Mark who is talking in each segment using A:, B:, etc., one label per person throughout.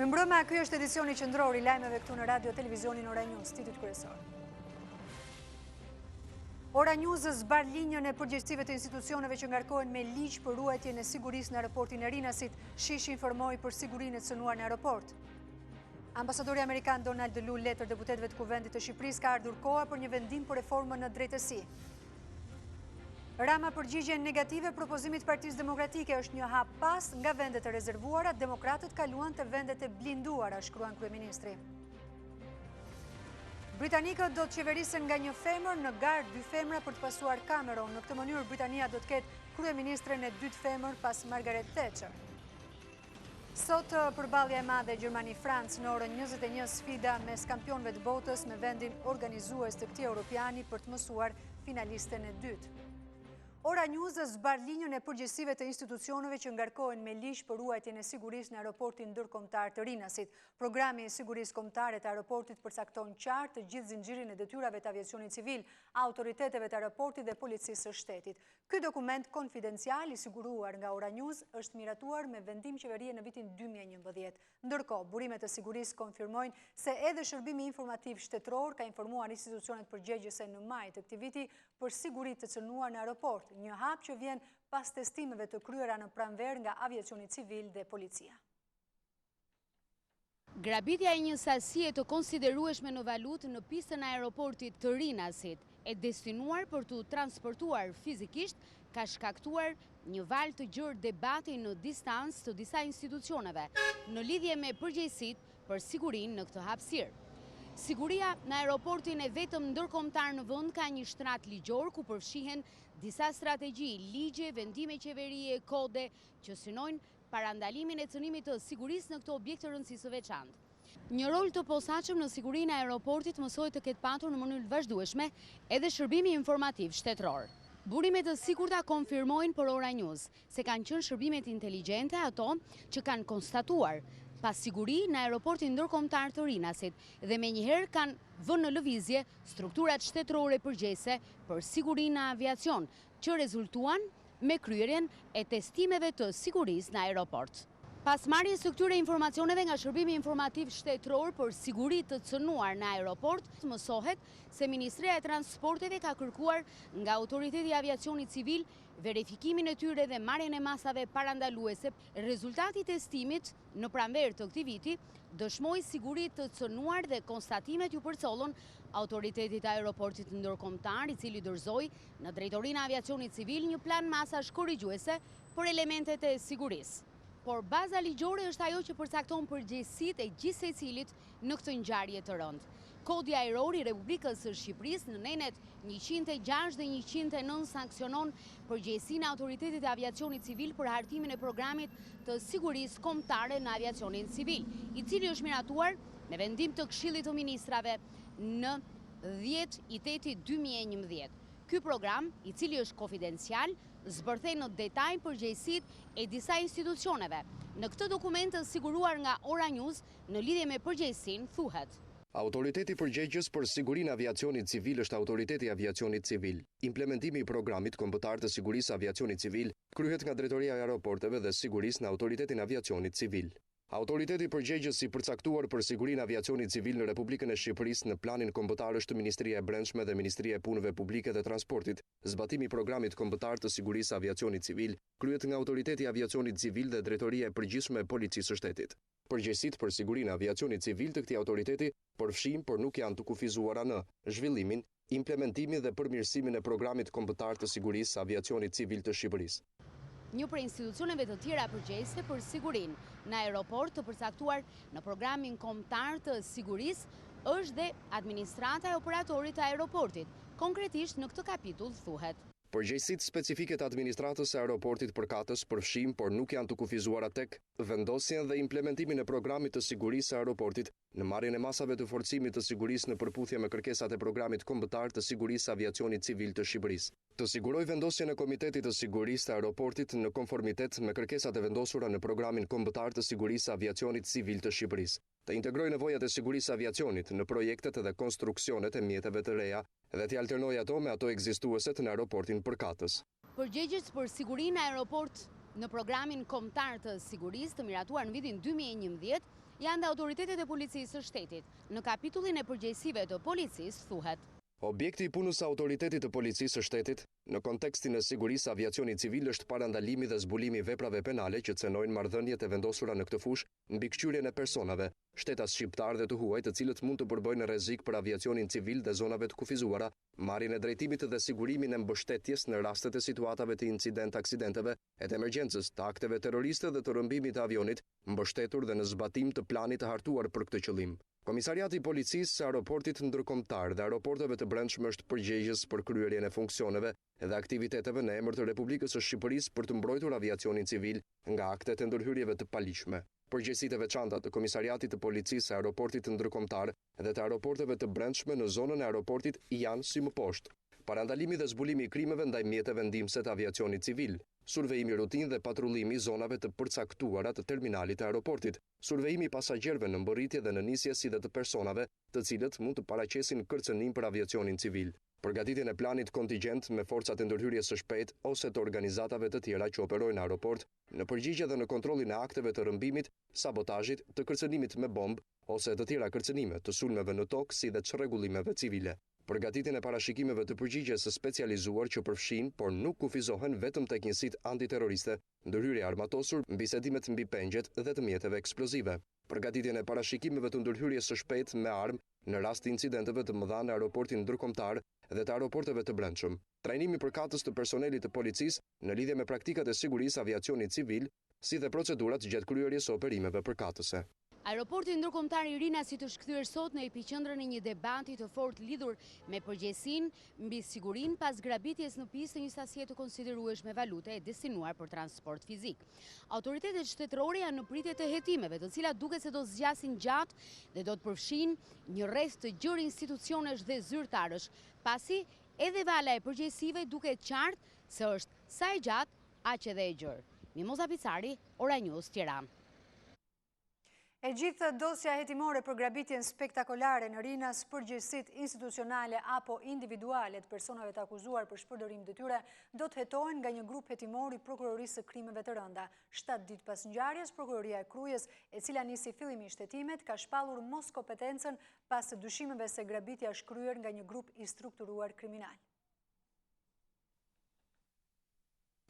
A: Mirëmbrëma, ky është edicioni qendror I lajmeve këtu në Radio Televizionin Ora News, titujt kryesor. Ora News zbar linjën e përgjegjësive të institucioneve që ngarkohen me ligj për ruajtjen e sigurisë në aeroportin e Rinasit, Shishi informoi për sigurinë e cënuar në aeroport. Ambasadori amerikan Donald Lu letër deputetëve të Kuvendit të Shqipërisë ka ardhur koha për një vendim për reformën në drejtësi. Rama përgjigjen negative propozimit Partisë Demokratike është një hap pas nga vendet e rezervuara, demokratët kaluan të vendet e blinduara, shkruan kryeministri. Britanikët do të qeverisen nga një femër në garë dy femra për të pasuar Cameron. Në këtë mënyrë Britania do të ketë kryeministren e dytë femër pas Margaret Thatcher. Sot përballja e madhe Gjermani-Francë në orën 21 sfida mes kampionëve të botës me vendin organizues të këtij europiani për të mësuar finalisten e dytë. Ora News zbar linjën e përgjegjësive të institucioneve që ngarkohen me ligj për ruajtjen e sigurisë në aeroportin ndërkombëtar të Rinasit. Programi I sigurisë kombëtare të aeroportit përcakton qartë të gjithë zinxhirin e detyrave të aviacionit civil, autoriteteve të aeroportit dhe policisë së shtetit. Ky dokument konfidencial I siguruar nga Ora News është miratuar me vendim qeverie në vitin 2011. Ndërkohë, burimet e sigurisë konfirmojnë se edhe shërbimi informativ shtetëror ka informuar institucionet përgjegjëse në maj të këtij viti për siguri të cënuar në aeroport, një hap që vjen pas testimeve të kryera në pranverë nga aviacioni civil dhe policia.
B: Grabitja e një sasie të konsiderueshme në valutë në pistën e aeroportit të Rinasit, e destinuar për të transportuar fizikisht, ka shkaktuar një valë të gjerë debati në distancë të disa institucioneve, në lidhje me përgjegjësitë për sigurinë në këtë hapësirë. Siguria në aeroportin e vetëm ndërkombëtar në vend ka një shtrat ligjor ku përfshihen disa strategji, ligje, vendime qeverie, kode që synojnë parandalimin e cënimit të sigurisë në këto objekte rëndësisë së veçantë. Një rol të posaçëm në sigurinë e aeroportit mësohet të ketë patur në mënyrë të vazhdueshme edhe shërbimi informativ shtetëror. Burimet të sigurta konfirmojnë për Ora News se kanë qenë shërbimet inteligjente ato që kanë konstatuar pasiguri në aeroportin ndërkombëtar të Rinasit dhe menjëherë kanë vënë në lëvizje strukturat shtetërore përgjegjëse për sigurinë në aviacion, që rezultuan me kryerjen e testimeve të sigurisë në aeroport. Pas marrjes së këtyre informacioneve nga shërbimi informativ shtetëror për siguri të cënuar në aeroport, mësohet se Ministria e Transporteve ka kërkuar nga Autoriteti I Aviacionit Civil verifikimin e tyre dhe marrjen e masave parandaluese. Rezultati I testimit në pranverë të këtij viti dëshmoi siguri të cënuar dhe konstatimet ju përcollën Autoritetit të Aeroportit ndërkombëtar, I cili dorëzoi në Drejtorinë e Aviacionit Civil një plan masash korrigjuese për elementet e sigurisë. Por baza ligjore është ajo që përcakton përgjegjësitë e gjithë secilit në këtë ngjarje të rëndë. Kodi ajror I Republikës së Shqipërisë në nenet 106 dhe 109 sanksionon përgjegjësinë e Autoritetit të Aviacionit Civil për hartimin e programit të sigurisë kombëtare në aviacionin civil, I cili është miratuar me vendim të Këshillit të Ministrave në 10/8/2011. Ky program, I cili është konfidencial, zbërthej në detaj përgjegjësitë e disa institucioneve. Në këtë dokument të siguruar nga Ora News, në lidhje me përgjegjësinë, thuhet:
C: Autoriteti përgjegjës për sigurinë e aviacionit civil është Autoriteti I Aviacionit Civil. Implementimi I programit kombëtar të sigurisë aviacionit civil kryhet nga Drejtoria e Aeroporteve dhe Sigurisë në Autoritetin e Aviacionit Civil. Autoriteti përgjegjës I përcaktuar për sigurinë e aviacionit civil në Republikën e Shqipërisë në planin kombëtar është Ministria e Brendshme dhe Ministria e Punëve Publike dhe Transportit. Zbatimi I programit kombëtar të sigurisë aviacionit civil kryhet nga Autoriteti I Aviacionit Civil dhe Drejtoria e Përgjithshme e Policisë së Shtetit. Përgjegjësitë për sigurinë e aviacionit civil të këtij autoriteti përfshin, por nuk janë të kufizuara në zhvillimin, implementimin dhe përmirësimin e programit kombëtar të sigurisë aviacionit civil të Shqipërisë.
B: Një prej institucioneve të tjera përgjegjëse për sigurinë në aeroport të përcaktuar në programin kombëtar të sigurisë është dhe administrata e operatorit të aeroportit. Konkretisht në këtë kapitull thuhet:
C: Përgjegjësitë specifike të administratës së aeroportit përkatës përfshin, por nuk janë të kufizuara tek vendosjen dhe implementimin e programit të sigurisë së aeroportit në marrjen e masave të forcimit të sigurisë në përputhje me kërkesat e programit kombëtar të sigurisë aviacionit civil të Shqipërisë. Të siguroj vendosjen e Komitetit të Sigurisë të Aeroportit në konformitet me kërkesat e vendosura në programin kombëtar të sigurisë aviacionit civil të Shqipërisë. Të integroj nevojat e sigurisë aviacionit në projektet dhe konstruksionet e mjeteve të reja dhe të alternoj ato me ato ekzistuese në aeroportin përkatës.
B: Përgjegjës për sigurinë në aeroport në programin kombëtar të sigurisë të miratuar në vitin 2011 janë dhe autoritetet e policisë së shtetit. Në kapitullin e përgjegjësive të policisë thuhet:
C: Objekti i punës së autoritetit të policisë së shtetit në kontekstin e sigurisë aviacionit civil është parandalimi dhe zbulimi veprave penale që cënojnë marrëdhëniet e vendosura në këtë fushë mbi kçhyrjen e personave, shtetas shqiptar dhe të huaj, të cilët mund të përbëjnë rrezik për aviacionin civil dhe zonave të kufizuara, marrjen e drejtimit dhe sigurimin e mbështetjes në rastet e situatave të aksidenteve, e të emergjencës, të akteve terroriste dhe të rrëmbimit të avionit, mbështetur dhe në zbatim të planit të hartuar për këtë qëllim. Komisariati i Policisë së Aeroportit Ndërkombëtar dhe Aeroporteve të Brendshme është përgjegjës për kryerjen e funksioneve dhe aktiviteteve në emër të Republikës së Shqipërisë për të mbrojtur aviacionin civil nga aktet e ndërhyrjeve të paligjshme. Përgjegjësitë e veçanta të Komisariatit të Policisë së Aeroportit Ndërkombëtar dhe të Aeroporteve të Brendshme në zonën e aeroportit janë si më poshtë: parandalimi dhe zbulimi i krimeve ndaj mjeteve ndihmëse të aviacionit civil, survejimi rutinë dhe patrullimi i zonave të përcaktuara të terminalit të aeroportit, survejimi i pasagjerëve në mbërritje dhe në nisje si dhe të personave të cilët mund të paraqesin kërcënim për aviacionin civil, përgatitjen e planit kontingjent me forcat e ndërhyrjes së shpejtë ose të organizatave të tjera që operojnë në aeroport, në përgjigje dhe në kontrollin e akteve të rrëmbimit, sabotazhit, të kërcënimit me bombë ose të tjera kërcënime, të sulmeve në tokë si dhe çrregullimeve civile. Përgatitjen e parashikimeve të përgjigjes së specializuar që përfshin, por nuk kufizohen vetëm tek njësitë antiterroriste, ndërhyrje armatosur, mbisedimet mbi pengjet dhe të mjeteve eksplozive. Përgatitjen e parashikimeve të ndërhyrjes së shpejtë me armë në rast të incidenteve të mëdha në aeroportin ndërkombëtar dhe të aeroporteve të brendshëm. Trajnimi përkatës të personelit të policisë në lidhje me praktikat e sigurisë aviacionit civil, si dhe procedurat gjatë kryerjes së operimeve përkatëse.
B: Aeroporti ndërkombëtar i Rinasit është kthyer sot në epiqendrën e një debati të fortë lidhur me përgjegjësinë mbi sigurinë pas grabitjes në pistë një sasie të konsiderueshme valute e destinuar për transport fizik. Autoritetet shtetërore janë në pritje të hetimeve, të cilat duket se do zgjasin gjatë dhe do të përfshinë një rreth të gjerë institucionesh dhe zyrtarësh, pasi edhe vala e përgjegjësive duket qartë se është sa e gjatë, aq edhe e gjerë. Mimoza Picari, Ora News, Tiranë.
A: E gjithë dosja hetimore për grabitjen spektakolare në Rinas, përgjegjësitë institucionale apo individuale të personave të akuzuar për shpërdorim detyre do të hetohen nga një grup hetimor i Prokurorisë së Krimeve të Rënda. 7 ditë pas ngjarjes, Prokuroria e Krujës, e cila nisi fillimisht hetimet, ka shpallur mos kompetencën pas dyshimeve se grabitja është kryer nga një grup i strukturuar kriminal.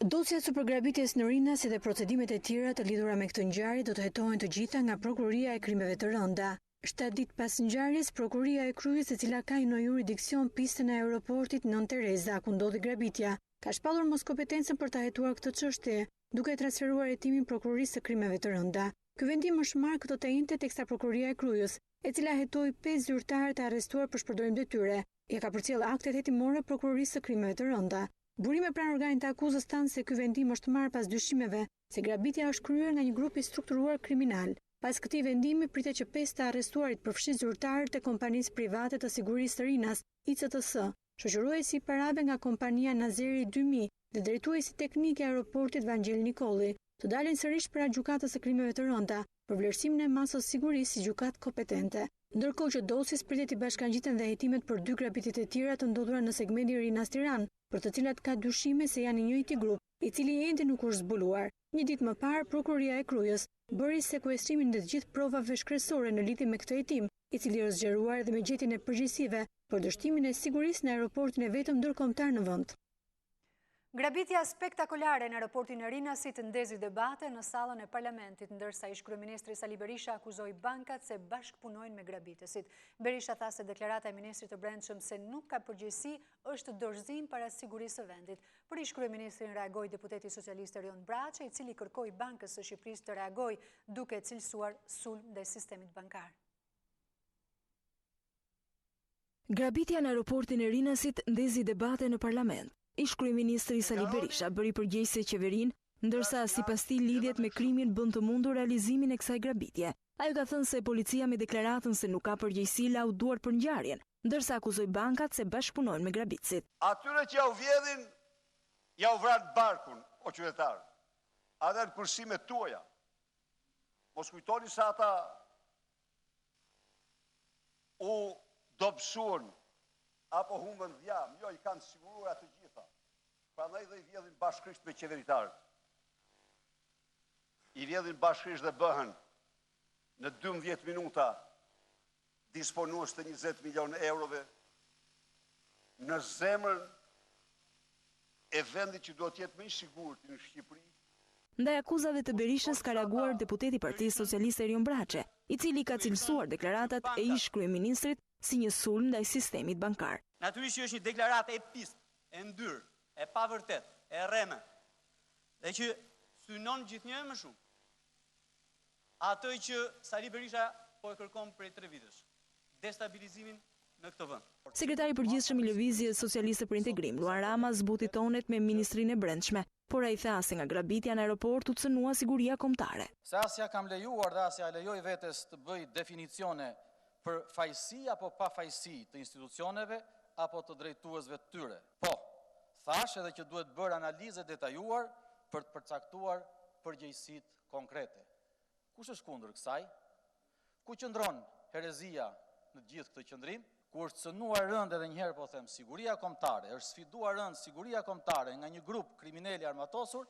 D: Dosja së përgrabitjes në Rinas si dhe procedimet e tjera të lidhura me këtë ngjarje do të hetohen të gjitha nga Prokuroria e Krimeve të Rënda. 7 ditë pas ngjarjes, Prokuroria e Krujës, e cila ka në jurisdiksion pistën e aeroportit Nën Tereza, ku ndodhi grabitja, ka shpallur mos kompetencën për ta hetuar këtë çështje, duke transferuar hetimin Prokurorisë së Krimeve të Rënda. Ky vendim është marrë këto të njëjtë teksa Prokuroria e Krujës, e cila hetoi 5 zyrtarë të arrestuar për shpërdorim detyre, e ka përcjell aktet hetimore Prokurorisë së Krimeve të Rënda. Burime pranë organit të akuzës thanë se ky vendim është marrë pas dyshimeve se grabitja është kryer nga një grup i strukturuar kriminal. Pas këtij vendimi pritet që 5 të arrestuarit përfshin zyrtarët e kompanisë private të sigurisë së Rinas, ICTS, shoqëruesi i parave nga kompania Nazeri 2000 dhe drejtuesi teknik i aeroportit Vangel Nikolli, të dalin sërish para gjykatës së Krimeve të Rënda për vlerësimin e masës sigurisë si gjykatë kompetente. Ndërkohë që dosjes pritet i bashkangjiten dhe hetimet për 2 grabitjet e tjera të ndodhura në segmentin Rinas-Tiranë, për të cilat ka dyshime se janë i njëjti grup, i cili ende nuk është zbuluar. Një ditë më parë, Prokuroria e Krujës bëri sekuestrimin e të gjithë provave shkresore në lidhje me këtë hetim, i cili është zgjeruar edhe me gjetjen e përgjegjësive për dështimin e sigurisë në aeroportin e vetëm ndërkombëtar në vend.
A: Grabitja spektakolare në aeroportin e Rinasit ndezi debate në sallën e parlamentit, ndërsa ish kryeministri Sali Berisha akuzoi bankat se bashkëpunojnë me grabitësit. Berisha tha se deklarata e ministrit të Brendshëm se nuk ka përgjegjësi është dorëzim para sigurisë së vendit. Për ish kryeministrin reagoi deputeti socialist Erion Braçe, i cili kërkoi Bankës së Shqipërisë të reagojë duke cilësuar sulm ndaj sistemit bankar.
E: Grabitja në aeroportin e Rinasit ndezi debate në parlament. Ish kryeministri Sali Berisha bëri përgjegjëse qeverinë, ndërsa sipas tij lidhjet me krimin bën të mundur realizimin e kësaj grabitje. Ai ka thënë se policia me deklaratën se nuk ka përgjegjësi lau duar për ngjarjen, ndërsa akuzoi bankat se bashkëpunojnë me grabitësit.
F: Atyre që ja u vjedhin, ja u vran barkun, o qytetar. Ata në kursimet tuaja. Mos kujtoni se ata u dobësuan apo humbën dhjam, jo, i kanë siguruar të gjitha. Prandaj dhe i vjedhin bashkërisht me qeveritarët. I vjedhin bashkërisht dhe bëhen në 12 minuta disponues të 20 milion eurove në zemrën e vendit që duhet jetë më i sigurt në Shqipëri.
E: Ndaj akuzave të Berishës ka reaguar deputeti i Partisë Socialiste Erion Braçe, i cili ka cilësuar deklaratat e ish kryeministrit si një sulm ndaj sistemit bankar.
G: Natyrisht që është një deklaratë e pistë, e ndyrë, e pavërtet, e rreme, dhe që synon gjithnjë më shumë atë që Sali Berisha po e kërkon prej 3 vitesh, destabilizimin në këtë vend.
E: Sekretari i përgjithshëm i Lëvizjes Socialiste për Integrim, Luan Rama, zbuti tonet me Ministrinë e Brendshme, por ai tha se nga grabitja në aeroport u cënua siguria kombëtare.
H: Se asja kam lejuar dhe asja lejoj vetes të bëj definicione për fajsi apo pa fajsi të institucioneve apo të drejtuesve të tyre. Po, thash edhe që duhet bërë analizë detajuar për të përcaktuar përgjegjësitë konkrete. Kush është kundër kësaj? Ku qëndron herezia në gjithë këtë qëndrim? Ku është cënuar rënd edhe njëherë po them siguria kombëtare, është sfiduar rënd siguria kombëtare nga një grup kriminali armatosur,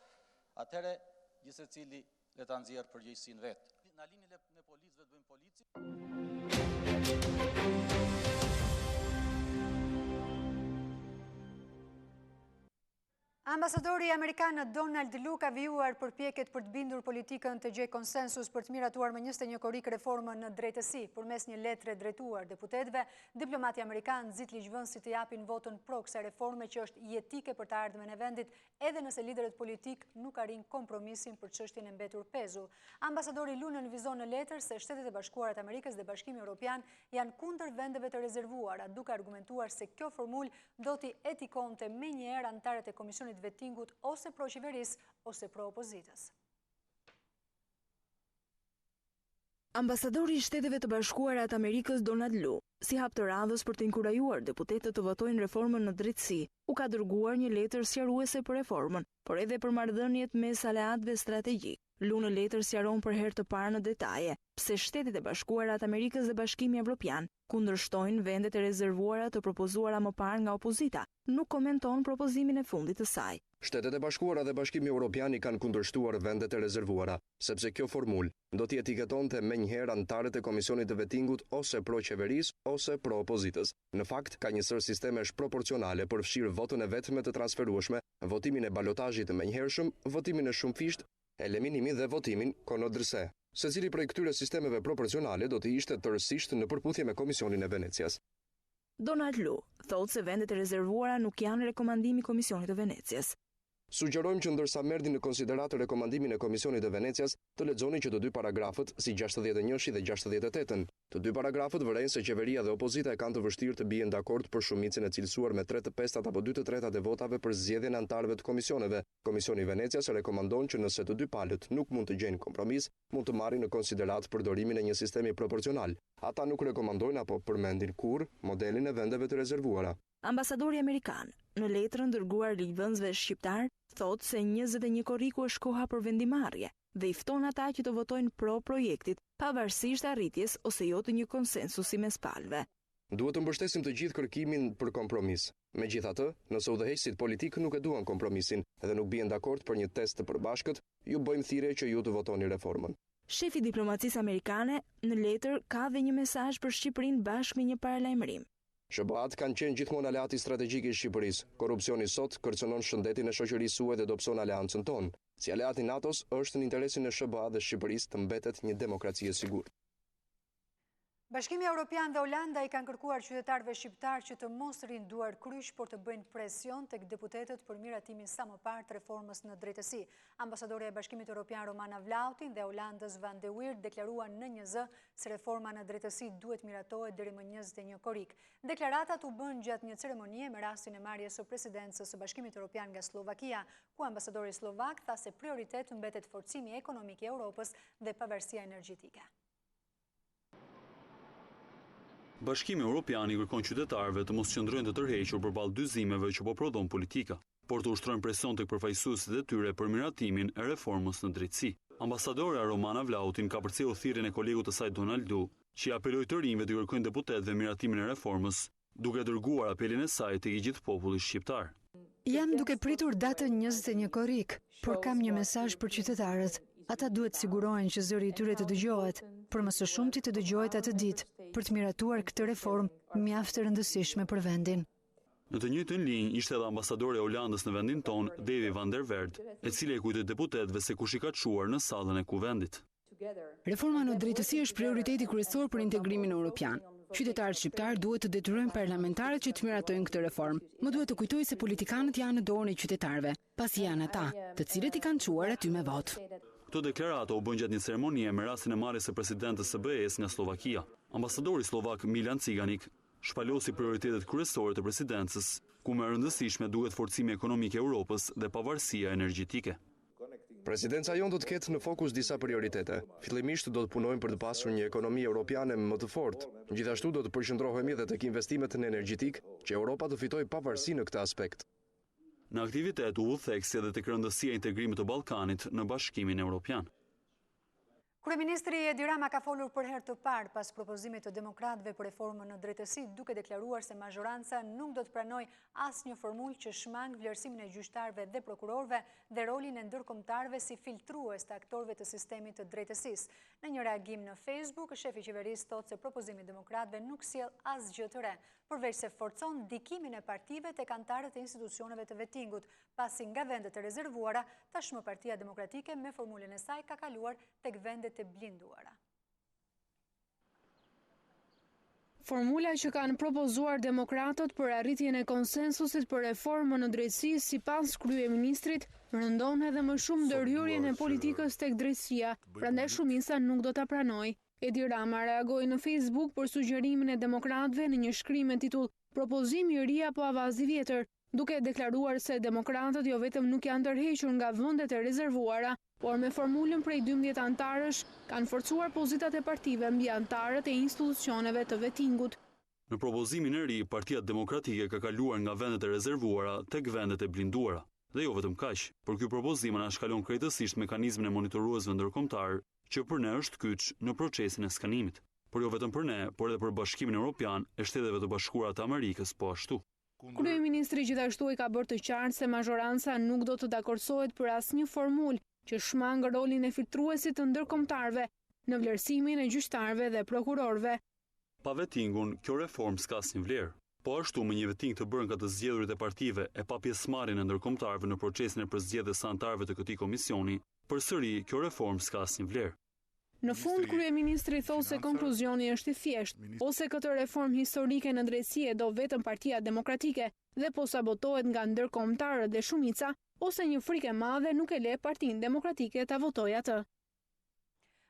H: atëherë gjithsecili le ta nxjerrë përgjegjësinë vet. Na lini ne policëve të bëjmë polici.
A: Ambasadori Amerikan Donald Lu ka vijuar përpjekjet për të bindur politikën të gjejë konsensus për të miratuar më 21 korik reformën në drejtësi. Përmes një letre drejtuar deputetëve, diplomati amerikan nxit ligjvënësit të japin votën pro kësaj reforme që është jetike për të ardhmen e vendit, edhe nëse liderët politik nuk arrin kompromisin për çështjen e mbetur pezull. Ambasadori Lu nënvizon në letër se Shtetet e Bashkuara të Amerikës dhe Bashkimi Evropian janë kundër vendeve të rezervuara, duke argumentuar se kjo formulë do t'i etikonte menjëherë anëtarët e Komisionit vetingut ose pro qeveris ose pro opozitës.
E: Ambasadori i Shteteve të Bashkuara të Amerikës Donald Lu, si hap të radhës për të inkurajuar deputetët të votojnë reformën në drejtësi, u ka dërguar një letër sqaruese për reformën, por edhe për marrëdhëniet mes aleatëve strategjik. Lu në letër sqaron për herë të parë në detaje pse Shtetet e Bashkuara të Amerikës dhe Bashkimi Evropian kundërshtojnë vendet e rezervuara të propozuara më parë nga opozita, nuk komenton propozimin e fundit të saj.
C: Shtetet e Bashkuara dhe Bashkimi Evropian i kanë kundërshtuar vendet e rezervuara, sepse kjo formulë do t'i etiketonte menjëherë anëtarët e Komisionit të Vetingut ose pro qeverisë ose pro opozitës. Në fakt, ka një sër sistemesh proporcionale për fshirë votën e vetme të transferueshme, votimin e balotazhit të menjëhershëm, votimin e shumëfisht, eliminimin dhe votimin konodrëse. Secili prej këtyre sistemeve proporcionale do të ishte tërësisht në përputhje me Komisionin e Venecias.
E: Donald Lu thotë se vendet e rezervuara nuk janë rekomandimi i Komisionit të Venecias.
C: Sugjerojmë që ndërsa merrni në konsideratë rekomandimin e Komisionit të Venecias, të lexoni që të dy paragrafët, si 61 dhe 68. Të dy paragrafët vërejnë se qeveria dhe opozita e kanë të vështirë të bien dakord për shumicën e cilësuar me 3/5 apo 2/3 e votave për zgjedhjen e anëtarëve të komisioneve. Komisioni i Venecias rekomandon që nëse të dy palët nuk mund të gjejnë kompromis, mund të marrin në konsiderat përdorimin e një sistemi proporcional. Ata nuk rekomandojnë apo përmendin kurrë modelin e vendeve të rezervuara.
E: Ambasadori amerikan, në letrën dërguar ligjvënësve shqiptar, thotë se 21 korriku është koha për vendimarrje dhe i fton ata që të votojnë pro projektit, pavarësisht arritjes ose jo të një konsensusi mes palëve.
C: Duhet të mbështesim të gjithë kërkimin për kompromis. Megjithatë, nëse udhëheqësit politik nuk e duan kompromisin dhe nuk bien dakord për një test të përbashkët, ju bëjmë thirrje që ju të votoni reformën.
E: Shefi i diplomacisë amerikane në letër ka dhe një mesazh për Shqipërinë bashkë me një paralajmërim.
C: SBA-t kanë qenë gjithmonë aleati strategjik i Shqipërisë. Korrupsioni sot kërcënon shëndetin e shoqërisë suaj dhe dobëson aleancën tonë. Si aleati i NATO-s, është në interesin e SBA dhe Shqipërisë të mbetet një demokraci e sigurt.
A: Bashkimi Evropian dhe Olanda i kanë kërkuar qytetarëve shqiptar që të mos rinë duar kryq, por të bëjnë presion tek deputetët për miratimin sa më parë të reformës në drejtësi. Ambasadorja e Bashkimit Evropian Romana Vlautin dhe Olandës Van de Weert deklaruan në 1Z se reforma në drejtësi duhet miratohet deri më 21 korrik. Deklaratat u bën gjatë një ceremonie me rastin e marrjes së presidencës së Bashkimit Evropian nga Slovakia, ku ambasadori slovak tha se prioritet mbetet forcimi ekonomik i Europës dhe pavarësia energjetike.
I: Bashkimi Evropian i kërkon qytetarëve të mos qëndrojnë të tërhequr përballë dyzimeve që po prodhon politika, por të ushtrojnë presion tek përfaqësuesit e tyre për miratimin e reformës në drejtësi. Ambasadorja Romana Vlautin ka përcjellë thirrjen e kolegut të saj Donald Lu, që apeloi të rinjve të kërkojnë deputetëve miratimin e reformës, duke dërguar apelin e saj tek i gjithë populli shqiptar.
D: Jam duke pritur datën 21 korrik, por kam një mesazh për qytetarët. Ata duhet sigurohen që zëri i tyre të dëgjohet, për më së shumti të dëgjohet atë ditë, për të miratuar këtë reformë mjaft e rëndësishme për vendin.
I: Në të njëjtën linjë ishte edhe ambasadori e Holandës në vendin ton, Davy van der Werd, e cila i kujtoi deputetëve se kush i ka çuar në sallën e kuvendit.
J: Reforma në drejtësi është prioriteti kryesor për integrimin evropian. Qytetarët shqiptar duhet të detyrojnë parlamentarët që të miratojnë këtë reformë. Më duhet të kujtoj se politikanët janë në dorën e qytetarëve, pasi janë ata, të cilët i kanë çuar aty me votë.
I: Këto deklarata u bën gjatë një ceremonie me rastin e marrjes së presidentes së BE-s nga Slovakia. Ambasadori slovak Milan Ciganik shpalosi prioritetet kryesore të presidencës, ku më rëndësishme duhet forcimi ekonomik i Europës dhe pavarësia energjetike.
C: Presidenca jonë do të ketë në fokus disa prioritete. Fillimisht do të punojmë për të pasur një ekonomi europiane më të fortë. Gjithashtu do të përqendrohemi edhe tek investimet në energjetik, që Europa të fitojë pavarësi në këtë aspekt.
I: Në aktivitet u udhëtheksi edhe tek rëndësia e integrimit të Ballkanit në Bashkimin Evropian.
A: Kryeministri Edi Rama ka folur për herë të parë pas propozimit të demokratëve për reformën në drejtësi, duke deklaruar se mazhoranca nuk do të pranojë asnjë formulë që shmang vlerësimin e gjyqtarëve dhe prokurorëve dhe rolin e ndërkombëtarëve si filtrues të aktorëve të sistemit të drejtësisë. Në një reagim në Facebook, shefi i qeverisë thotë se propozimi i demokratëve nuk sjell asgjë të re, përveç se forcon ndikimin e partive tek anëtarët e institucioneve të vetingut, pasi nga vendet e rezervuara, tashmë Partia Demokratike me formulën e saj ka kaluar tek vendet e blinduara.
K: Formula që kanë propozuar demokratët për arritjen e konsensusit për reformën në drejtësi sipas kryeministrit rëndon edhe më shumë ndërhyrjen e politikës tek drejtësia, prandaj shumica nuk do ta pranojë. Edi Rama reagoi në Facebook për sugjerimin e demokratëve në një shkrim me titull "Propozimi i ri apo avazi i vjetër", duke deklaruar se demokratët jo vetëm nuk janë tërhequr nga vendet e rezervuara, por me formulën prej 12 antarësh kanë forcuar pozitat e partive mbi antarët e institucioneve të vetingut.
I: Në propozimin e ri, Partia Demokratike ka kaluar nga vendet e rezervuara tek vendet e blinduara. Dhe jo vetëm kaq, por ky propozim anashkalon krejtësisht mekanizmin e monitoruesve ndërkombëtar, që për ne është kyç në procesin e skanimit. Por jo vetëm për ne, por edhe për Bashkimin Evropian e Shteteve të Bashkuara të Amerikës po ashtu.
K: Kryeministri gjithashtu i ka bërë të qartë se mazhoranca nuk do të dakordsohet për asnjë formulë që shmang rolin e filtruesit të ndërkombëtarëve në vlerësimin e gjyqtarëve dhe prokurorëve.
I: Pa vetingun, kjo reformë s'ka asnjë vlerë. Po ashtu me një veting të bërë nga të zgjedhurit e partive e pa pjesëmarrjen e ndërkombëtarëve në procesin e përzgjedhjes së anëtarëve të këtij komisioni, përsëri kjo reformë s'ka asnjë vlerë.
K: Në fund, kryeministri thotë se konkluzioni është i thjeshtë, ose këtë reformë historike në drejtësi e do vetëm Partia Demokratike dhe po sabotohet nga ndërkombëtarët dhe shumica, ose një frikë e madhe nuk e le Partinë Demokratike ta votojë atë.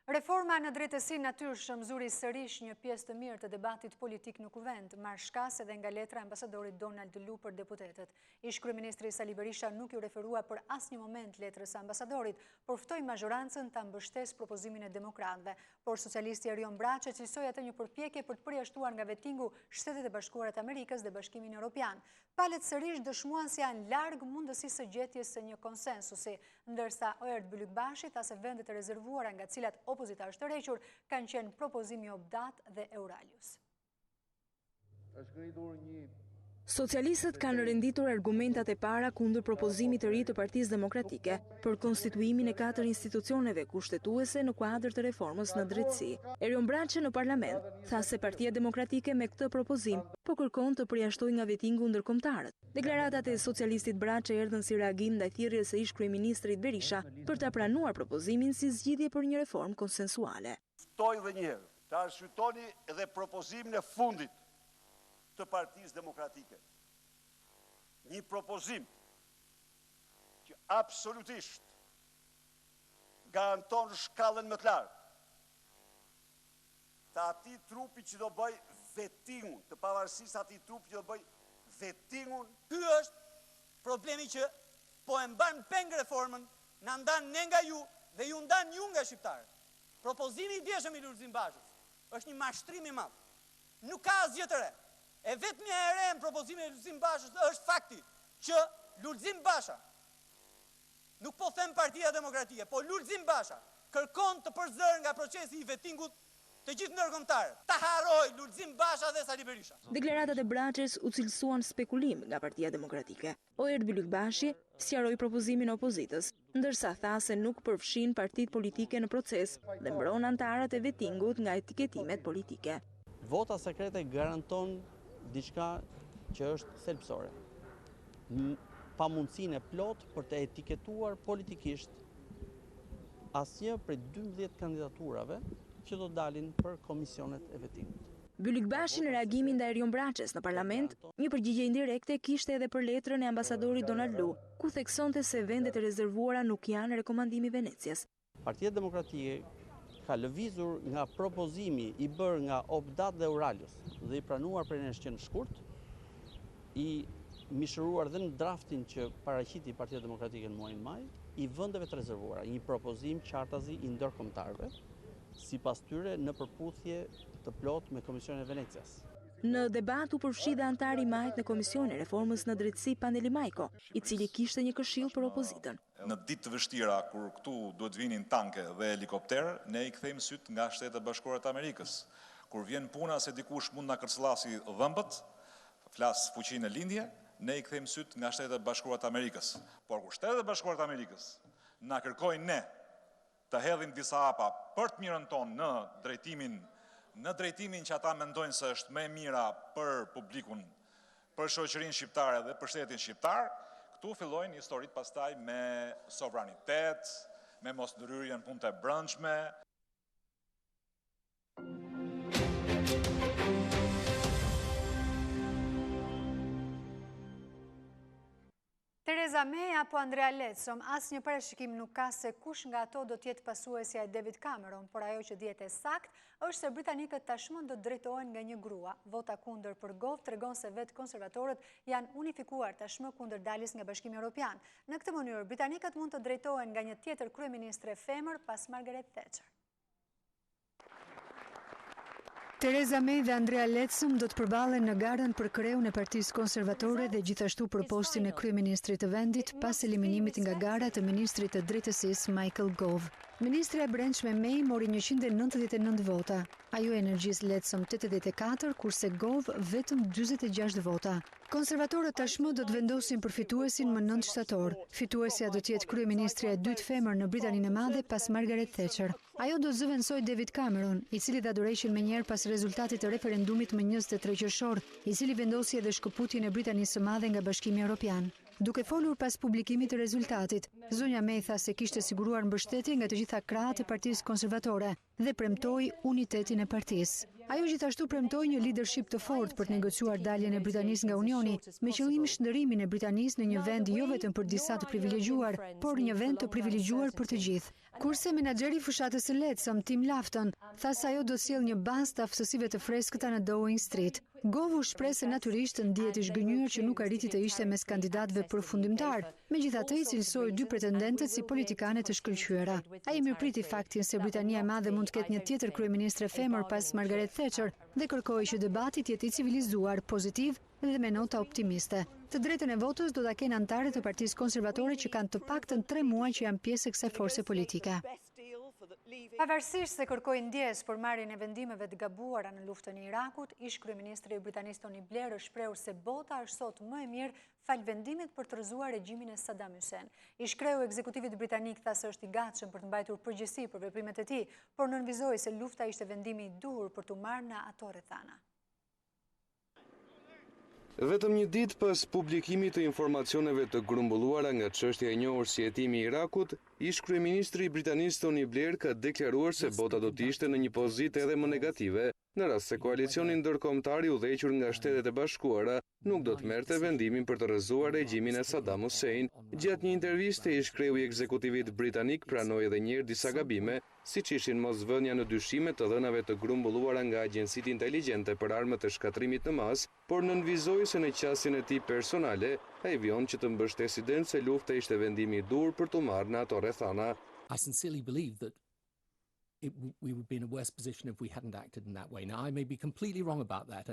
A: Reforma në drejtësi natyrshëm zuri sërish një pjesë të mirë të debatit politik në kuvend, marrë shkas edhe nga letra ambasadorit Donald Lu për deputetet. Ish kryeministri Sali Berisha nuk ju referua për asnjë moment letrës së ambasadorit, por ftoi mazhorancën ta mbështesë propozimin e demokratëve. Por socialisti Erion Braçe cilsoi atë një përpjekje për të përjashtuar nga vetingu Shtetet e Bashkuara të Amerikës dhe Bashkimin Evropian. Palët sërish dëshmuan se janë larg mundësisë së gjetjes së një konsensusi, ndërsa Oert Bylykbashi tha se vendet e rezervuara nga cilat opozitarë tërhequr kanë qenë propozimi Obdat dhe Euralius.
E: Socialistët kanë renditur argumentat e para kundër propozimit të ri të Partisë Demokratike për konstituimin e 4 institucioneve kushtetuese në kuadër të reformës në drejtësi. Erion Braçe në parlament tha se Partia Demokratike me këtë propozim po kërkon të përjashtojë nga vetingu ndërkombëtarët. Deklaratat e socialistit Braçe erdhën si reagim ndaj thirrjes së ish kryeministrit Berisha për ta pranuar propozimin si zgjidhje për një reformë konsensuale.
F: Ftoj edhe një herë të arsyetoni edhe propozimin e fundit të Partisë Demokratike. Një propozim që absolutisht garanton shkallën më të lartë të atij trupi që do bëj vetingun, të pavarësisë atij trupi që do bëj vetingun.
G: Ky është problemi që po e mban peng reformën, na ndan ne nga ju dhe ju ndan ju nga shqiptarët. Propozimi i djeshëm i Lulzim Bashës është një mashtrim i madh. Nuk ka asgjë të re. E vetmja e re në propozimin e Lulzim Bashës është fakti që Lulzim Basha, nuk po them Partia Demokratike, po Lulzim Basha kërkon të përzërë nga procesi i vetingut të gjithë ndërkombëtarët, ta harroj Lulzim Basha dhe Sali Berisha.
E: Deklaratat e Braçës u cilësuan spekulim nga Partia Demokratike. Oer Byllykbashi sqaroi propozimin e opozitës, ndërsa tha se nuk përfshin partitë politike në proces dhe mbron antarët e vettingut nga etiketimet politike.
L: Vota sekrete garanton diçka që është thelbësore. Pamundësinë e plot për të etiketuar politikisht asnjë prej 12 kandidaturave që do dalin për komisionet e vettingut.
E: Byllykbashi në reagimin ndaj Erion Braçës në parlament, një përgjigje indirekte kishte edhe për letrën e ambasadorit Donald Lu, ku theksonte se vendet e rezervuara nuk janë rekomandimi i Venecias.
L: Partia Demokratike ka lëvizur nga propozimi i bërë nga Obdat dhe Uralius dhe i pranuar për një shqenë shkurt, i mishëruar dhe në draftin që paraqiti Partia Demokratike në muajin maj, i vendeve të rezervuara, një propozim qartazi i ndërkombëtarëve, sipas tyre në përputhje të plot me Komisionin e Venecias.
E: Në debat u përfshi dhe antari i majt në Komisionin e Reformës në Drejtësi Paneli Majko, i cili kishte një këshill për opozitën.
M: Në ditë të vështira kur këtu duhet vinin tanke dhe helikopter, ne i kthejmë syt nga Shtetet e Bashkuara të Amerikës. Kur vjen puna se dikush mund na kërcëllasi dhëmbët, flas fuqinë e lindje, ne i kthejmë syt nga Shtetet e Bashkuara të Amerikës. Por kur Shtetet e Bashkuara të Amerikës na kërkojnë ne të hedhim disa hapa për të mirën tonë në drejtimin që ata mendojnë se është më e mira për publikun, për shoqërinë shqiptare dhe për shtetin shqiptar, këtu fillojnë historitë pastaj me sovranitet, me mosndryrjen punë të brendshme.
A: Theresa May apo Andrea Leadsom, asnjë parashikim nuk ka se kush nga ato do të jetë pasuesja e David Cameron, por ajo që dihet e saktë është se britanikët tashmë do të drejtohen nga një grua. Vota kundër për Gove tregon se vetë konservatorët janë unifikuar tashmë kundër daljes nga Bashkimi Evropian. Në këtë mënyrë, britanikët mund të drejtohen nga një tjetër kryeministre femër pas Margaret Thatcher.
D: Theresa May dhe Andrea Leadsom do të përballen në garën për kreun e Partisë Konservatore dhe gjithashtu për postin e kryeministrit të vendit pas eliminimit nga gara të ministrit të drejtësisë Michael Gove. Ministri e Brendshme May mori 199 vota, ajo e Energjisë Leadsom 84, kurse Gove vetëm 46 vota. Konservatorët tashmë do të vendosin për fituesin më 9 shtator. Fituesja do të jetë kryeministri e dytë femër në Britaninë e Madhe pas Margaret Thatcher. Ajo do zëvendësoj David Cameron, i cili dha dorëshin menjëherë pas rezultatit të referendumit më 23 qershor, i cili vendosi edhe shkëputjen e Britanisë së Madhe nga Bashkimi Evropian. Duke folur pas publikimit të rezultatit, zonja May tha se kishte siguruar mbështetje nga të gjitha krahët e Partisë Konservatore dhe premtoi unitetin e partisë. Ajo gjithashtu premtoi një leadership të fortë për të negociuar daljen e Britanisë nga Unioni, me qëllim shndërimin e Britanisë në një vend jo vetëm për disa të privilegjuar, por një vend të privilegjuar për të gjithë. Kurse menaxheri fushatës së Leadsom, Tim Lafton, tha se ajo do sjellë një bazë të aftësive të freskëta në Downing Street. Gove u shpreh se natyrisht ndihet i zhgënjur që nuk arriti të ishte mes kandidatëve përfundimtar, megjithatë i cilësoi dy pretendentët si politikane të shkëlqyera. Ai mirëpriti faktin se Britania e Madhe mund të ketë një tjetër kryeministre femër pas Margaret Thatcher dhe kërkoi që debati të jetë i civilizuar, pozitiv dhe me nota optimiste. Të drejtën e votës do ta kenë anëtarët e Partisë Konservatore që kanë të paktën 3 muaj që janë pjesë e kësaj force politike.
A: Pavarësisht se kërkoi ndjes për marrjen e vendimeve të gabuara në luftën e Irakut, ish kryeministri britanik Tony Blair është shprehur se bota është sot më e mirë fal vendimit për të rrëzuar regjimin e Saddam Hussein. Ish kreu i ekzekutivit britanik tha se është i gatshëm për të mbajtur përgjegjësi për veprimet e tij, por nënvizoi se lufta ishte vendimi i duhur për t'u marrë në ato rrethana.
C: Vetëm një ditë pas publikimit të informacioneve të grumbulluara nga çështja e njohur si hetimi i Irakut, ish kryeministri britanik Tony Blair ka deklaruar se bota do të ishte në një pozitë edhe më negative, në rast se koalicioni ndërkombëtar i udhëhequr nga Shtetet e Bashkuara nuk do të merrte vendimin për të rrëzuar regjimin e Saddam Hussein. Gjatë një interviste, ish kreu i ekzekutivit britanik pranoi edhe një herë disa gabime, siç ishin mosvënia në dyshime të dhënave të grumbulluara nga agjencitë inteligjente për armët e shkatrimit në mas, por nënvizoi se në qasjen e tij personale, ai vion që të mbështesi ident se lufta ishte vendimi i dur për t'u marrë në ato rrethana.
N: I sincerely believe that we would be in a worse position if we hadn't acted in that way. Now, I may be completely wrong about that.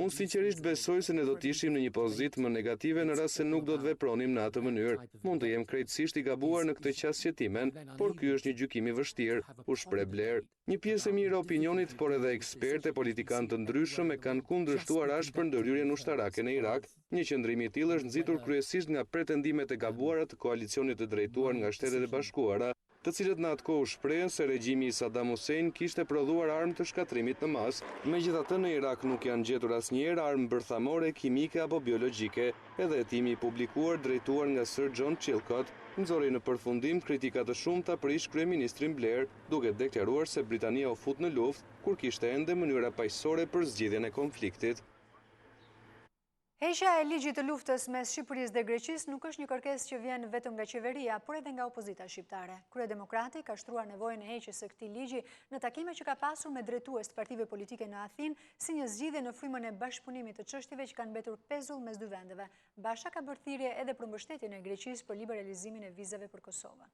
O: Unë sinqerisht besoj se ne do të ishim në një pozitë më negative në rast se nuk do të vepronim në atë mënyrë. Mund të jem krejtësisht i gabuar në këtë qasje timen, por ky është një gjykim i vështirë, u shpreh Blair. Një pjesë e mirë e opinionit, por edhe ekspertë e politikanë të ndryshëm e kanë kundërshtuar ashpër ndërhyrjen ushtarake në Irak. Një qëndrim i tillë është nxitur kryesisht nga pretendimet e gabuara të koalicionit të drejtuar nga Shtetet e Bashkuara, të cilët në atë kohë shprehen se regjimi i Saddam Hussein kishte prodhuar armë të shkatrimit në masë. Megjithatë, në Irak nuk janë gjetur asnjëherë armë bërthamore, kimike apo biologjike. Edhe hetimi i publikuar drejtuar nga Sir John Chilcot nxori në përfundim kritika të shumta për ish kryeministrin Blair, duke deklaruar se Britania u fut në luftë kur kishte ende mënyra paqësore për zgjidhjen e konfliktit.
A: Heqja e ligjit të luftës mes Shqipërisë dhe Greqisë nuk është një kërkesë që vjen vetëm nga qeveria, por edhe nga opozita shqiptare. Kryedemokrati ka shtruar nevojën e heqjes së këtij ligji në takime që ka pasur me drejtues të partive politike në Athinë, si një zgjidhje në frymën e bashkëpunimit të çështjeve që kanë mbetur pezull mes dy vendeve. Basha ka bërë thirrje edhe për mbështetjen e Greqisë për liberalizimin e vizave për Kosovën.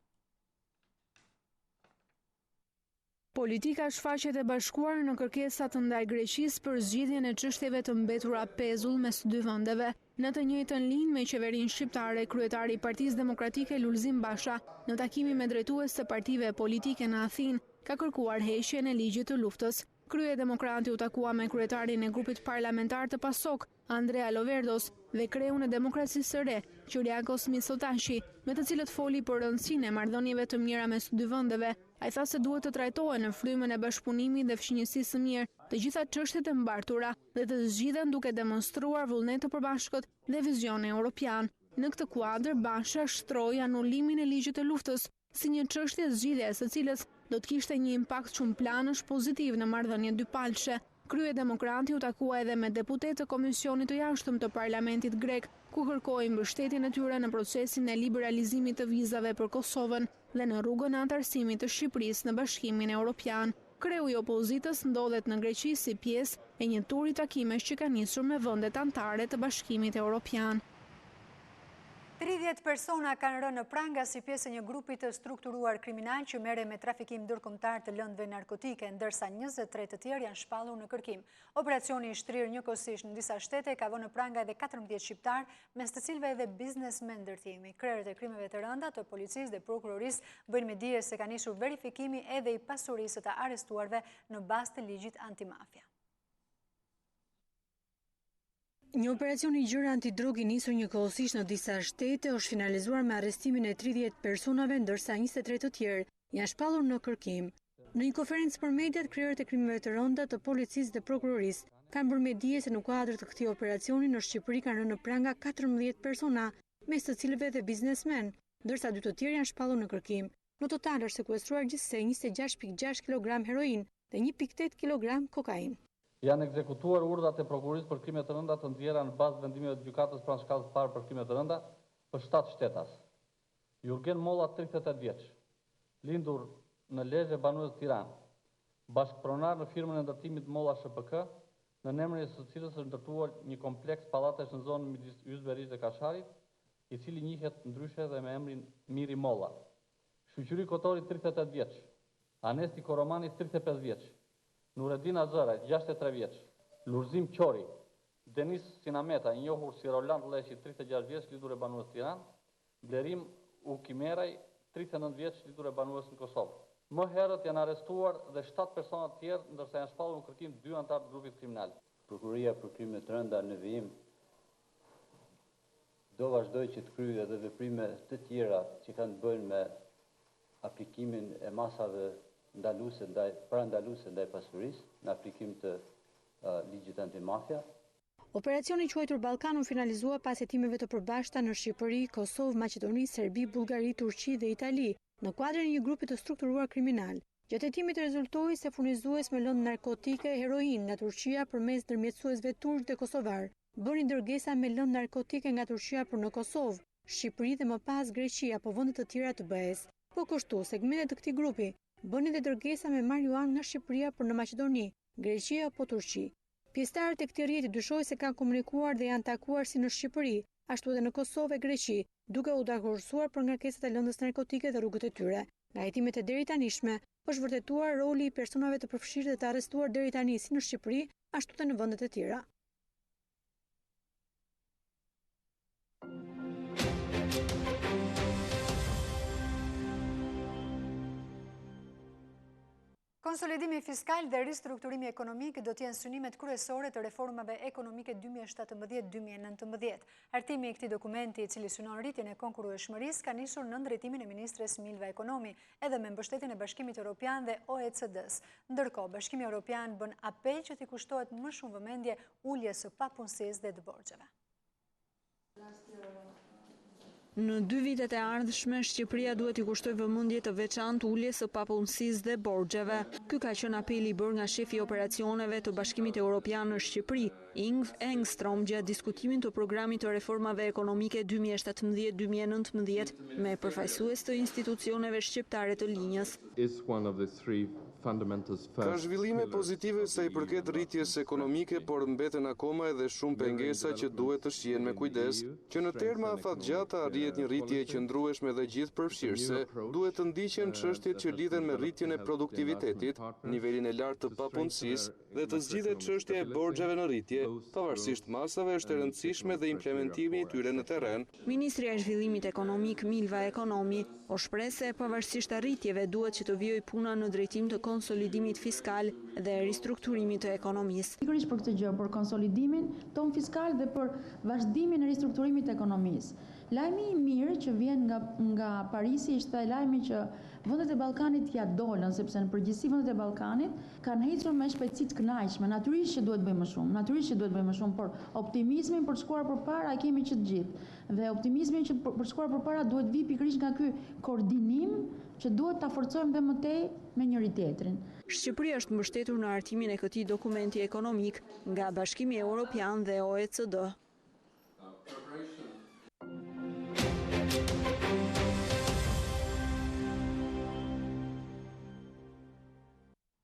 K: Politika shfaqet e bashkuar në kërkesat ndaj Greqisë për zgjidhjen e çështjeve të mbetura pezull mes dy vendeve. Në të njëjtën linjë me qeverinë shqiptare, kryetari i Partisë Demokratike Lulzim Basha, në takimin me drejtues të partive politike në Athinë, ka kërkuar heqjen e ligjit të luftës. Kryedemokrati u takua me kryetarin e grupit parlamentar të PASOK, Andrea Loverdos, dhe kreun e Demokracisë së Re, Kyriakos Mitsotashi, me të cilët foli për rëndësinë e marrëdhënieve të mira mes dy vendeve. Ai tha se duhet të trajtohen në frymën e bashkëpunimit dhe fëmijësisë së mirë të gjitha çështjet e mbartura dhe të zgjidhen duke demonstruar vullnet të përbashkët dhe vizion europian. Në këtë kuadër, Basha shtroi anulimin e ligjit të luftës si një çështje zgjidhje së cilës do të kishte një impakt shumë planësh pozitiv në marrëdhënie dypalëshe. Kryedemokrati u takua edhe me deputetë të Komisionit të Jashtëm të Parlamentit grek, ku kërkoi mbështetjen e tyre në procesin e liberalizimit të vizave për Kosovën dhe në rrugën e antarësimit të Shqipërisë në Bashkimin Evropian. Kreu i opozitës ndodhet në Greqi si pjesë e një turi takimesh që ka nisur me vendet anëtare të Bashkimit Evropian.
A: 30 persona kanë rënë në pranga si pjesë e një grupi të strukturuar kriminal që merret me trafikim ndërkombëtar të lëndëve narkotike, ndërsa 23 të tjerë janë shpallur në kërkim. Operacioni i shtrirë njëkohësisht në disa shtete ka vënë në pranga edhe 14 shqiptar, mes të cilëve edhe biznesmen ndërtimi. Krerët e krimeve të rënda të policisë dhe prokurorisë bëjnë me dije se ka nisur verifikimi edhe i pasurisë të arrestuarve në bazë të ligjit antimafia.
D: Një operacion i gjerë antidrog i nisur njëkohësisht në disa shtete është finalizuar me arrestimin e 30 personave, ndërsa 23 të tjerë janë shpallur në kërkim. Në një konferencë për mediat, krerët e krimeve të rënda të policisë dhe prokurorisë kanë bërë me dije se në kuadër të këtij operacioni në Shqipëri kanë rënë në pranga 14 persona, mes të cilëve dhe biznesmen, ndërsa 2 të tjerë janë shpallur në kërkim. Në total është sekuestruar gjithsej 26.6 kg heroin dhe 1.8 kg kokainë.
H: Janë ekzekutuar urdhat e prokurorisë për krime të rënda të nxjerra në bazë vendimeve të gjykatës pranë shkallës së parë për krime të rënda për 7 shtetas. Jurgen Molla, 38 vjeç, lindur në Lezhë, banues Tiranë, bashkëpronar në firmën e ndërtimit Molla SHPK, në emrin e së cilës është ndërtuar një kompleks pallatesh në zonën midis Yzberisë dhe Kasharit, i cili njihet ndryshe dhe me emrin Miri Molla. Shqyqyri Kotori, 38 vjeç, Anesti Koromani, 35 vjeç, Nureddin Azara, 63 vjeç, Lulzim Qori, Denis Sinameta, i njohur si Roland Leshi, 36 vjeç, lindur e banues Tiranë, Blerim Ukimeraj, 39 vjeç, lindur e banues në Kosovë. Më herët janë arrestuar dhe 7 persona të tjerë, ndërsa janë shpallur në kërkim 2 anëtar të grupit kriminal.
P: Prokuroria për krime të rënda në vijim do vazhdoj që të kryejë edhe veprime të tjera që kanë të bëjnë me aplikimin e masave parandaluese ndaj pasurisë në aplikim të ligjit antimafia.
D: Operacioni quajtur Ballkan u finalizua pas hetimeve të përbashkëta në Shqipëri, Kosovë, Maqedoni, Serbi, Bullgari, Turqi dhe Itali, në kuadrin e një grupi të strukturuar kriminal. Gjatë hetimit rezultoi se furnizues me lëndë narkotike heroin nga Turqia përmes ndërmjetësuesve turq dhe kosovar bënin dërgesa me lëndë narkotike nga Turqia për në Kosovë, Shqipëri dhe më pas Greqi apo vende të tjera të BE-s. Po kështu, segmentet të këtij grupi bënin dhe dërgesa me marijuan nga Shqipëria për në Maqedoni, Greqi apo Turqi. Pjesëtarët e këtij rrjeti dyshojnë se kanë komunikuar dhe janë takuar si në Shqipëri, ashtu edhe në Kosovë e Greqi, duke u dakorsuar për ngarkesat e lëndës narkotike dhe rrugët e tyre. Nga hetimet e deri tanishme, është vërtetuar roli i personave të përfshirë dhe të arrestuar deri tani si në Shqipëri, ashtu dhe në vendet e tjera.
A: Konsolidimi fiskal dhe ristrukturimi ekonomik do t'jenë synimet kryesore të reformave ekonomike 2017-2019. Hartimi i këtij dokumenti, i cili synon rritjen e konkurrueshmërisë, ka nisur në drejtimin e ministres Milva Ekonomi, edhe me mbështetjen e Bashkimit Evropian dhe OECD-s. Ndërkohë, Bashkimi Evropian bën apel që t'i kushtohet më shumë vëmendje uljes së papunësisë dhe të borxheve.
E: Në 2 vitet e ardhshme, Shqipëria duhet i kushtoj vëmendje të veçantë uljes së papunësisë dhe borxheve. Ky ka qenë apeli i bërë nga shefi i operacioneve të Bashkimit Evropian në Shqipëri, Ingv Engstrom, gjatë diskutimit të programit të reformave ekonomike 2017-2019 me përfaqësues të institucioneve shqiptare të linjës.
O: Ka zhvillime pozitive sa i përket rritjes ekonomike, por mbeten akoma edhe shumë pengesa që duhet të shihen me kujdes, që në terma afatgjata arrihet një rritje e qëndrueshme dhe gjithëpërfshirëse, duhet të ndiqen çështjet që lidhen me rritjen e produktivitetit, nivelin e lartë të papunësisë dhe të zgjidhet çështja e borxheve në rritje, pavarësisht masave është e rëndësishme dhe implementimi i tyre në terren.
E: Ministri i Zhvillimit Ekonomik Milva Ekonomi o shpreh se pavarësisht arritjeve duhet që të vijojë puna në drejtim të konsolidimit fiskal dhe ristrukturimit të ekonomisë.
Q: Pikërisht për këtë gjë, për konsolidimin ton fiskal dhe për vazhdimin e ristrukturimit të ekonomisë. Lajmi i mirë që vjen nga Parisi ishte lajmi që vendet e Ballkanit ja dolën, sepse në përgjithësi vendet e Ballkanit kanë ecur me shpejtësi të kënaqshme. Natyrisht që duhet bëjmë më shumë, por optimizmin për të shkuar përpara e kemi që të gjithë. Dhe optimizmi që për të shkuar përpara duhet vi pikërisht nga ky koordinim që duhet ta forcojmë dhe më tej me njëri tjetrin.
E: Shqipëria është mbështetur në hartimin e këtij dokumenti ekonomik nga Bashkimi Evropian dhe OECD.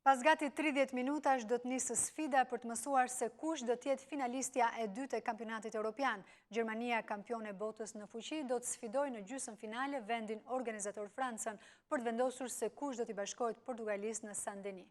A: Pas gati 30 minutash do të nisë sfida për të mësuar se kush do t'jetë finalistja e dytë e kampionatit evropian. Gjermania, kampione e botës në fuqi, do të sfidojë në gjysmë finale vendin organizator Francën për të vendosur se kush do t'i bashkohet Portugalisë në Saint-Denis.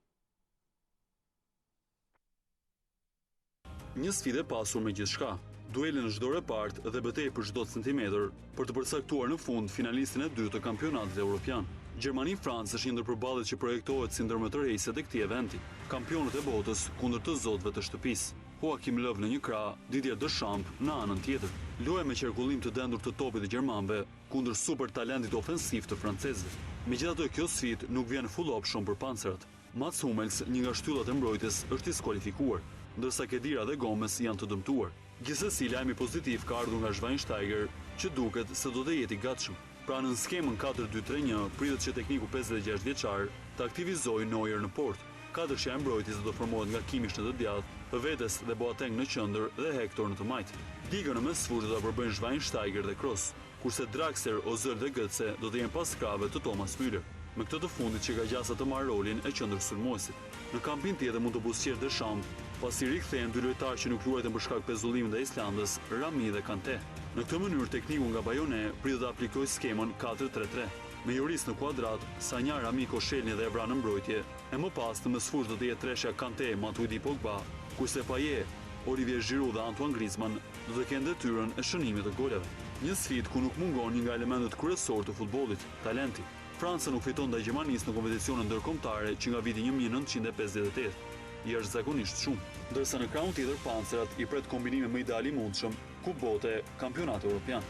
I: Një sfidë e pasur me gjithçka, dueli në çdo repart dhe betejë për çdo centimetër për të përcaktuar në fund finalistin e dytë të kampionatit evropian. Gjermani-Francë është një ndër përballjet që projektohet si ndër më të rejset e këtij eventi. Kampionët e botës kundër të zotëve të shtëpisë. Joachim Löw në një krah, Didier Deschamps në anën tjetër. Loja me qarkullim të dendur të topit të gjermanëve kundër super talentit ofensiv të francezëve. Megjithatë, kjo sfidë nuk vjen full-up shumë për pancerat. Mats Hummels, një nga shtyllat e mbrojtjes, është diskualifikuar, ndërsa Khedira dhe Gomez janë të dëmtuar. Gjithsesi, lajmi pozitiv ka ardhur nga Schweinsteiger, që duket se do të jetë i gatshëm. Pra në skemën 4-2-3-1, pritet që tekniku 56 vjeçar të aktivizojë Neuer në port. Katërshja e mbrojtjes do të formohet nga Kimmich në të djathtë, Paredes dhe Boateng në qendër dhe Hector në të majtë. Digën në mesfushë do ta përbëjnë Schweinsteiger dhe Kroos, kurse Draxler, Ozil dhe Götze do të jenë pas krave të Thomas Müller. Me këtë të fundit që ka gjasa të marrë rolin e qendër sulmuesit. Në kampin tjetër mund të buzëqesh Deschamps, pasi rikthehen dy lojtarë që nuk luajtën për shkak pezullimit ndaj Islandës, Rami dhe Kante. Në këtë mënyrë tekniku nga Bayone pritet të aplikojë skemën 4-3-3. Me Lloris në kuadrat, Sagna, Rami, Koscielny dhe Evra në mbrojtje, e më pas në mesfushë do të jetë treshja Kante, Matuidi, Pogba, kurse Payet, Olivier Giroud dhe Antoine Griezmann do të kenë detyrën e shënimit të goleve. Një sfidë ku nuk mungon një nga elementët kryesorë të futbollit, talenti. Franca nuk fiton ndaj Gjermanisë në kompeticione ndërkombëtare që nga viti 1958. I është zakonisht shumë, ndërsa në krahun tjetër pancerat i pret kombinime më ideal i mundshëm, Kupë Bote, Kampionati Evropian.